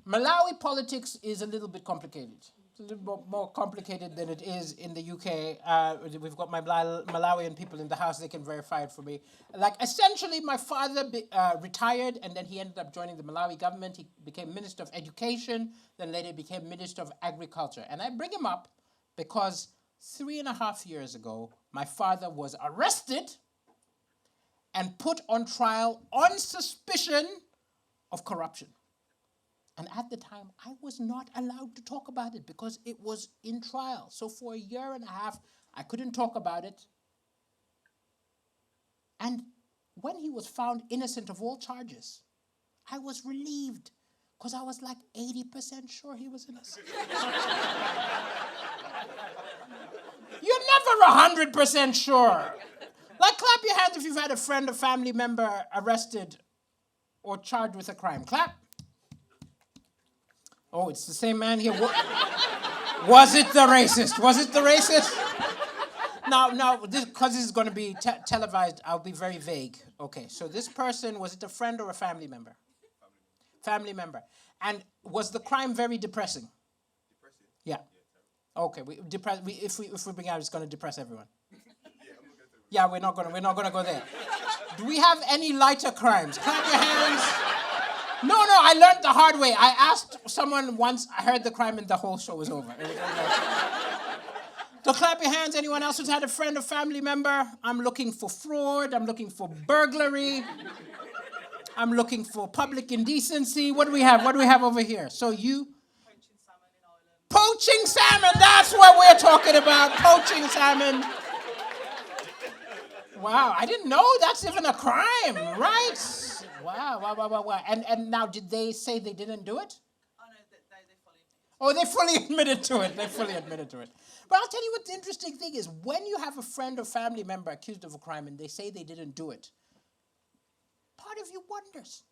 Malawi politics is a little bit complicated. It's a little bit more complicated than it is in the UK. We've got my Malawian people in the house. They can verify it for me. Like, essentially, my father retired, and then he ended up joining the Malawi government. He became Minister of Education, then later became Minister of Agriculture. And I bring him up because 3.5 years ago, my father was arrested and put on trial on suspicion of corruption. And at the time, I was not allowed to talk about it because it was in trial. So for 1.5 years, I couldn't talk about it. And when he was found innocent of all charges, I was relieved because I was like 80% sure he was innocent. You're never 100% sure. Like, clap your hands if you've had a friend or family member arrested or charged with a crime. Clap. Oh, it's the same man here. Was it the racist? Was it the racist? Now, because this is going to be televised, I'll be very vague. Okay, so this person, was it a friend or a family member? Family member. And was the crime very depressing? Depressing? Yeah. Okay, if we bring out, it's going to depress everyone. Yeah, we're not gonna go there. Do we have any lighter crimes? Clap your hands. No, I learned the hard way. I asked someone once, I heard the crime and the whole show was over. So clap your hands. Anyone else who's had a friend or family member? I'm looking for fraud. I'm looking for burglary. I'm looking for public indecency. What do we have? What do we have over here? So you? Poaching salmon in Ireland. Poaching salmon. That's what we're talking about. Poaching salmon. Wow, I didn't know that's even a crime, right? Wow. And now, did they say they didn't do it? Oh, no, they fully admitted. Oh, they fully admitted to it. But I'll tell you what the interesting thing is. When you have a friend or family member accused of a crime and they say they didn't do it, part of you wonders.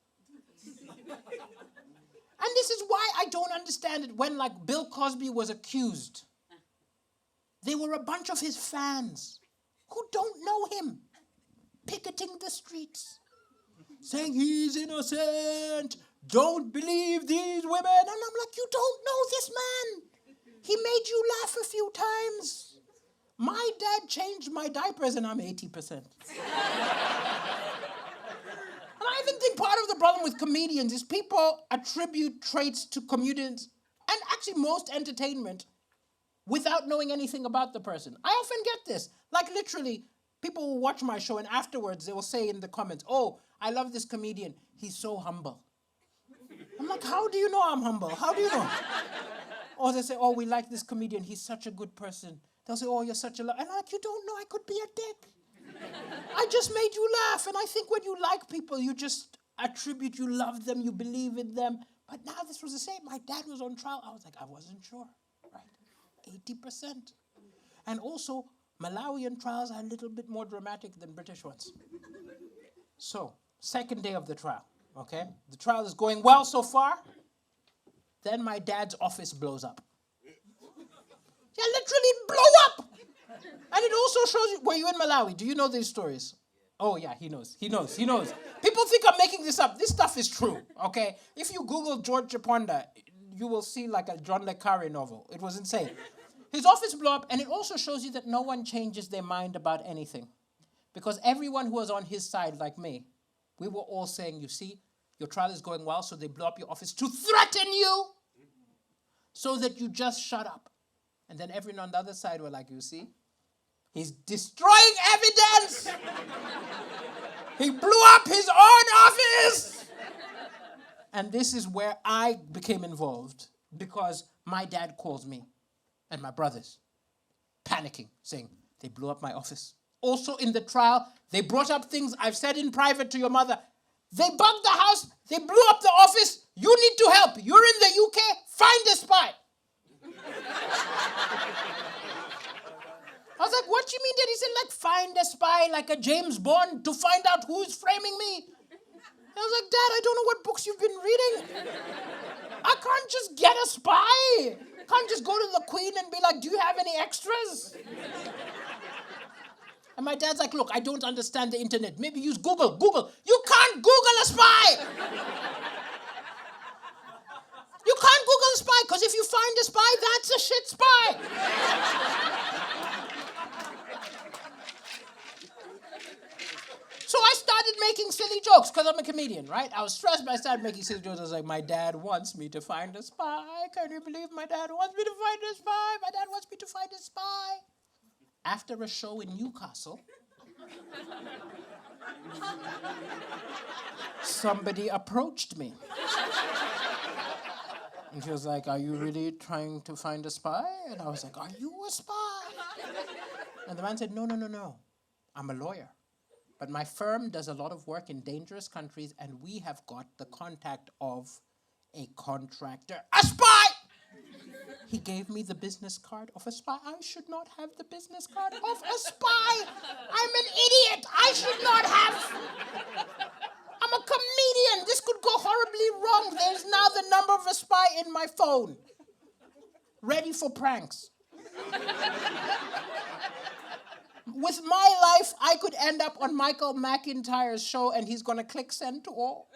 And this is why I don't understand it. When, like, Bill Cosby was accused, there were a bunch of his fans who don't know him picketing the streets, saying he's innocent, don't believe these women. And I'm like, you don't know this man. He made you laugh a few times. My dad changed my diapers and I'm 80%. And I even think part of the problem with comedians is people attribute traits to comedians and actually most entertainment without knowing anything about the person. I often get this. Like, literally, people will watch my show and afterwards they will say in the comments, oh, I love this comedian. He's so humble. I'm like, how do you know I'm humble? How do you know? Or they say, oh, we like this comedian. He's such a good person. They'll say, oh, you're such a... And I'm like, you don't know I could be a dick. I just made you laugh. And I think when you like people, you just attribute, you love them, you believe in them. But now this was the same. My dad was on trial. I was like, I wasn't sure. Right? 80%. And also, Malawian trials are a little bit more dramatic than British ones. So, second day of the trial, okay? The trial is going well so far. Then my dad's office blows up. Yeah, literally blow up! And it also shows you, were you in Malawi? Do you know these stories? Oh yeah, he knows. People think I'm making this up. This stuff is true, okay? If you Google George Chaponda, you will see like a John le Carre novel. It was insane. His office blew up, and it also shows you that no one changes their mind about anything. Because everyone who was on his side, like me, we were all saying, you see, your trial is going well, so they blow up your office to threaten you so that you just shut up. And then everyone on the other side were like, you see, he's destroying evidence. He blew up his own office. And this is where I became involved because my dad calls me and my brothers panicking, saying, they blew up my office. Also in the trial, they brought up things I've said in private to your mother. They bugged the house. They blew up the office. You need to help. You're in the UK. Find a spy. I was like, what do you mean that he said, like, find a spy, like a James Bond, to find out who's framing me? I was like, Dad, I don't know what books you've been reading. I can't just get a spy. I can't just go to the Queen and be like, do you have any extras? And my dad's like, look, I don't understand the internet. Maybe use Google. Google. You can't Google a spy. because if you find a spy, that's a shit spy. So I started making silly jokes because I'm a comedian, right? I was stressed, but I started making silly jokes. I was like, my dad wants me to find a spy. Can you believe my dad wants me to find a spy? My dad wants me to find a spy. After a show in Newcastle, somebody approached me. And she was like, are you really trying to find a spy? And I was like, are you a spy? And the man said, no. I'm a lawyer. But my firm does a lot of work in dangerous countries, and we have got the contact of a contractor, a spy! He gave me the business card of a spy. I should not have the business card of a spy. I'm an idiot. I should not have. I'm a comedian. This could go horribly wrong. There's now the number of a spy in my phone. Ready for pranks. With my life, I could end up on Michael McIntyre's show and he's going to click send to all.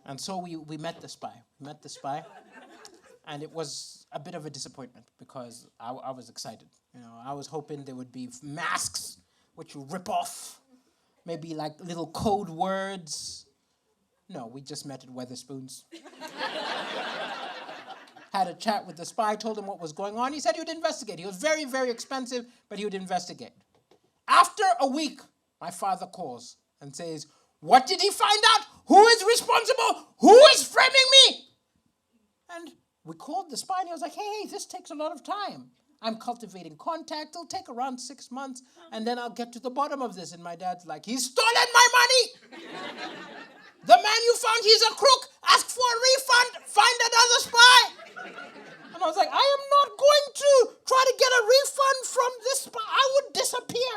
And so we met the spy. And it was a bit of a disappointment because I was excited. You know, I was hoping there would be masks which you rip off, maybe like little code words. No, we just met at Weatherspoons. Had a chat with the spy, told him what was going on. He said he would investigate. He was very, very expensive, but he would investigate. After a week, my father calls and says, what did he find out? Who is responsible? Who is framing me? And we called the spy and he was like, hey, this takes a lot of time. I'm cultivating contact. It'll take around 6 months and then I'll get to the bottom of this. And my dad's like, he's stolen my money. The man you found, he's a crook. Ask for a refund. Find another spy. And I was like, I am not going to try to get a refund from this spy. I would disappear.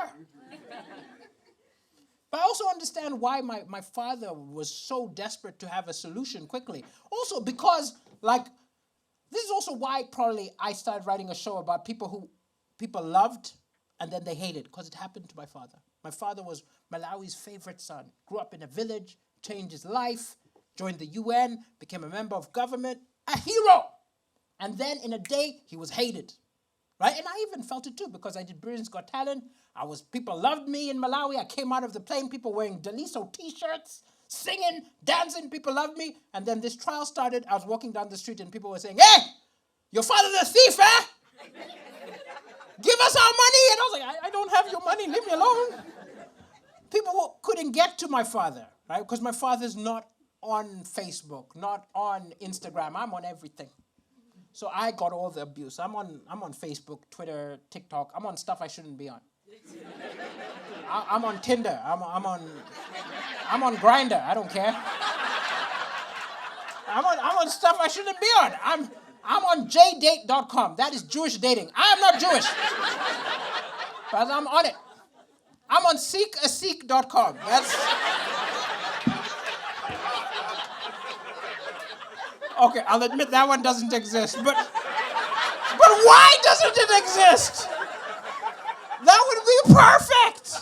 But I also understand why my father was so desperate to have a solution quickly. Also because, this is also why probably I started writing a show about people who people loved and then they hated, because it happened to my father. My father was Malawi's favorite son. Grew up in a village, changed his life, joined the UN, became a member of government, a hero. And then in a day, he was hated. Right? And I even felt it too because I did Britain's Got Talent. People loved me in Malawi. I came out of the plane, people wearing Daliso t-shirts, singing, dancing, people loved me. And then this trial started. I was walking down the street and people were saying, hey, your father's a thief, eh? Give us our money. And I was like, I don't have your money, leave me alone. People couldn't get to my father, right? Because my father's not on Facebook, not on Instagram. I'm on everything. So I got all the abuse. I'm on Facebook, Twitter, TikTok. I'm on stuff I shouldn't be on. I'm on Tinder. I'm on Grindr. I don't care. I'm on stuff I shouldn't be on. I'm on jdate.com. That is Jewish dating. I am not Jewish. But I'm on it. I'm on seekaseek.com. That's okay, I'll admit that one doesn't exist, but why doesn't it exist? That would be perfect.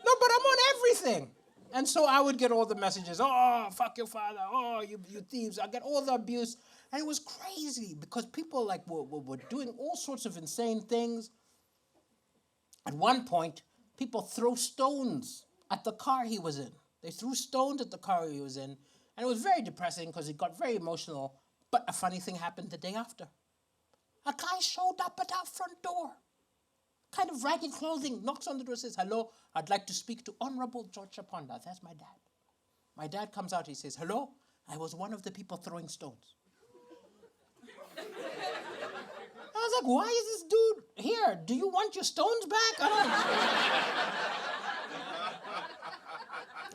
No, but I'm on everything. And so I would get all the messages, oh, fuck your father, oh, you thieves. I get all the abuse. And it was crazy because people were doing all sorts of insane things. At one point, people throw stones at the car he was in. They threw stones at the car he was in. And it was very depressing because it got very emotional. But a funny thing happened the day after. A guy showed up at our front door. Kind of ragged clothing, knocks on the door, says, hello, I'd like to speak to Honorable George Chaponda. That's my dad. My dad comes out, he says, hello, I was one of the people throwing stones. I was like, why is this dude here? Do you want your stones back?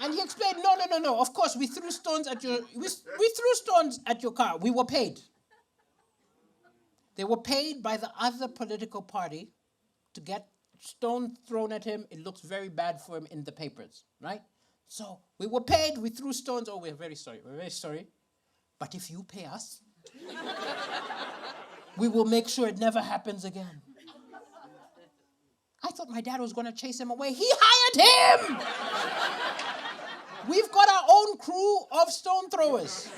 And he explained, no. Of course, we threw stones at your car. We were paid. They were paid by the other political party to get stones thrown at him. It looks very bad for him in the papers, right? So we were paid. We threw stones. Oh, we're very sorry. But if you pay us, We will make sure it never happens again. I thought my dad was going to chase him away. He hired him! We've got our own crew of stone throwers.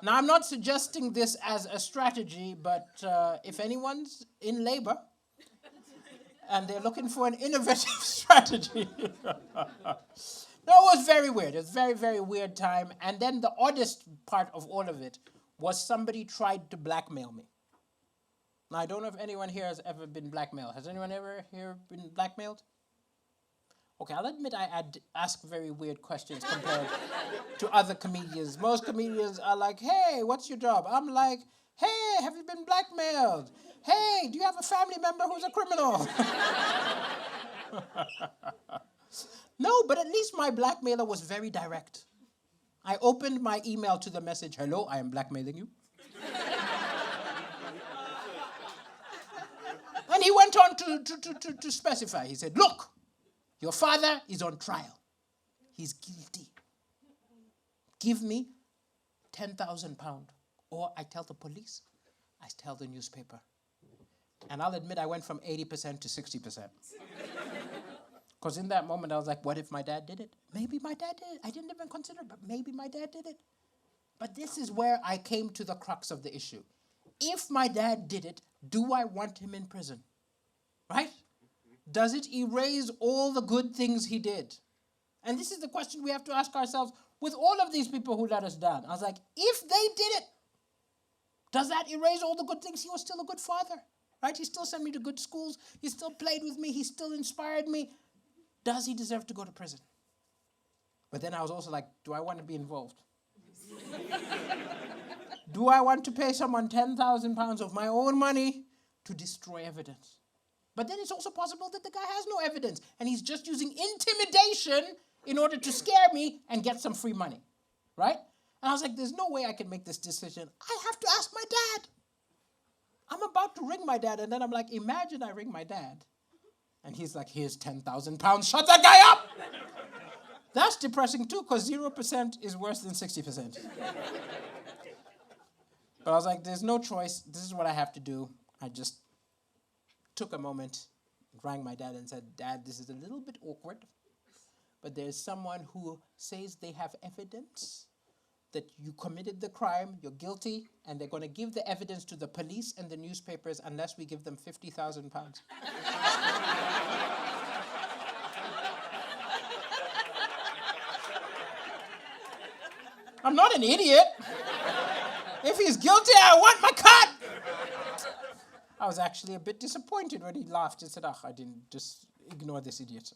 Now, I'm not suggesting this as a strategy, but if anyone's in labor and they're looking for an innovative strategy. No, it was very weird. It was a very, very weird time. And then the oddest part of all of it was somebody tried to blackmail me. Now, I don't know if anyone here has ever been blackmailed. Has anyone ever here been blackmailed? Okay, I'll admit I ask very weird questions compared to other comedians. Most comedians are like, hey, what's your job? I'm like, hey, have you been blackmailed? Hey, do you have a family member who's a criminal? No, but at least my blackmailer was very direct. I opened my email to the message, hello, I am blackmailing you. And he went on to specify. He said, look, your father is on trial. He's guilty. Give me £10,000 or I tell the police, I tell the newspaper. And I'll admit I went from 80% to 60%. Because in that moment I was like, what if my dad did it? Maybe my dad did it. I didn't even consider it, but maybe my dad did it. But this is where I came to the crux of the issue. If my dad did it, do I want him in prison? Right? Does it erase all the good things he did? And this is the question we have to ask ourselves with all of these people who let us down. I was like, if they did it, does that erase all the good things? He was still a good father, right? He still sent me to good schools. He still played with me. He still inspired me. Does he deserve to go to prison? But then I was also like, do I want to be involved? Do I want to pay someone £10,000 of my own money to destroy evidence? But then it's also possible that the guy has no evidence and he's just using intimidation in order to scare me and get some free money, right? And I was like, there's no way I can make this decision. I have to ask my dad. I'm about to ring my dad, and then I'm like, imagine I ring my dad. And he's like, here's £10,000, shut that guy up! That's depressing too, because 0% is worse than 60%. But I was like, there's no choice. This is what I have to do. I just took a moment, rang my dad and said, Dad, this is a little bit awkward, but there's someone who says they have evidence that you committed the crime, you're guilty, and they're going to give the evidence to the police and the newspapers unless we give them £50,000. I'm not an idiot. If he's guilty, I want my cut. I was actually a bit disappointed when he laughed and said, I didn't just ignore this idiot.